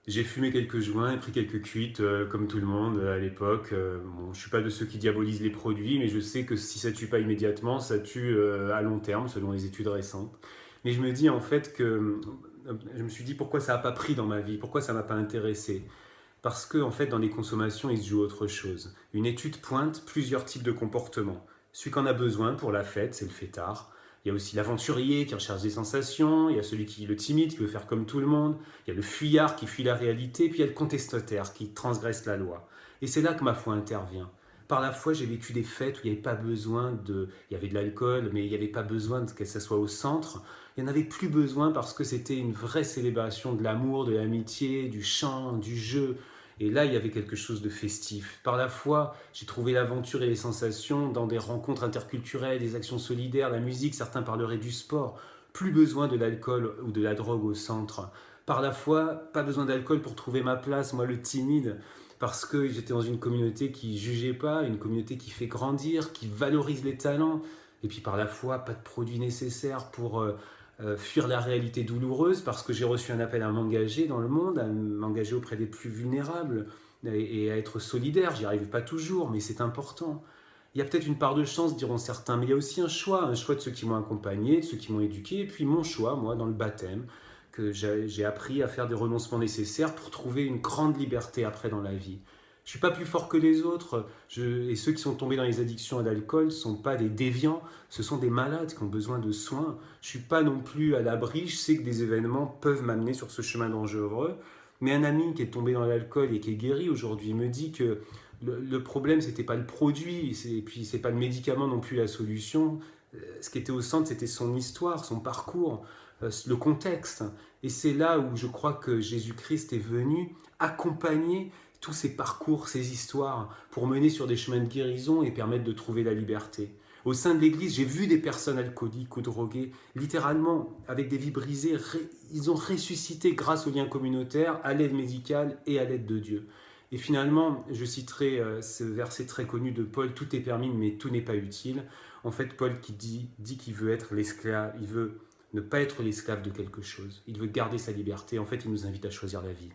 J'ai fumé quelques joints et pris quelques cuites, comme tout le monde, à l'époque. Bon, je suis pas de ceux qui diabolisent les produits, mais je sais que si ça tue pas immédiatement, ça tue, à long terme, selon les études récentes. Mais je me dis en fait que, je me suis dit: «Pourquoi ça a pas pris dans ma vie? Pourquoi ça m'a pas intéressé?» Parce que en fait, dans les consommations, il se joue autre chose. Une étude pointe plusieurs types de comportements. Celui qui en a besoin pour la fête, c'est le fêtard. Il y a aussi l'aventurier qui recherche des sensations, il y a celui qui le timide, qui veut faire comme tout le monde, il y a le fuyard qui fuit la réalité, puis il y a le contestataire qui transgresse la loi. Et c'est là que ma foi intervient. Par la foi, j'ai vécu des fêtes où il n'y avait pas besoin de... Il y avait de l'alcool, mais il n'y avait pas besoin que ça soit au centre. Il n'y en avait plus besoin parce que c'était une vraie célébration de l'amour, de l'amitié, du chant, du jeu. Et là, il y avait quelque chose de festif. Par la foi, j'ai trouvé l'aventure et les sensations dans des rencontres interculturelles, des actions solidaires, la musique, certains parleraient du sport. Plus besoin de l'alcool ou de la drogue au centre. Par la foi, pas besoin d'alcool pour trouver ma place, moi le timide, parce que j'étais dans une communauté qui jugeait pas, une communauté qui fait grandir, qui valorise les talents. Et puis par la foi, pas de produits nécessaires pour fuir la réalité douloureuse, parce que j'ai reçu un appel à m'engager dans le monde, à m'engager auprès des plus vulnérables et à être solidaire. J'y arrive pas toujours, mais c'est important. Il y a peut-être une part de chance, diront certains, mais il y a aussi un choix de ceux qui m'ont accompagné, de ceux qui m'ont éduqué, et puis mon choix, moi, dans le baptême, que j'ai appris à faire des renoncements nécessaires pour trouver une grande liberté après dans la vie. Je suis pas plus fort que les autres, et ceux qui sont tombés dans les addictions à l'alcool ne sont pas des déviants, ce sont des malades qui ont besoin de soins. Je suis pas non plus à l'abri, je sais que des événements peuvent m'amener sur ce chemin dangereux, mais un ami qui est tombé dans l'alcool et qui est guéri aujourd'hui me dit que le problème, c'était pas le produit, et puis c'est pas le médicament non plus la solution. Ce qui était au centre, c'était son histoire, son parcours, le contexte. Et c'est là où je crois que Jésus-Christ est venu accompagner tous ces parcours, ces histoires, pour mener sur des chemins de guérison et permettre de trouver la liberté. Au sein de l'Église, j'ai vu des personnes alcooliques ou droguées, littéralement, avec des vies brisées, ils ont ressuscité grâce aux liens communautaires, à l'aide médicale et à l'aide de Dieu. Et finalement, je citerai ce verset très connu de Paul: tout est permis, mais tout n'est pas utile. En fait, Paul qui dit qu'il veut être l'esclave, il veut ne pas être l'esclave de quelque chose. Il veut garder sa liberté. En fait, il nous invite à choisir la vie.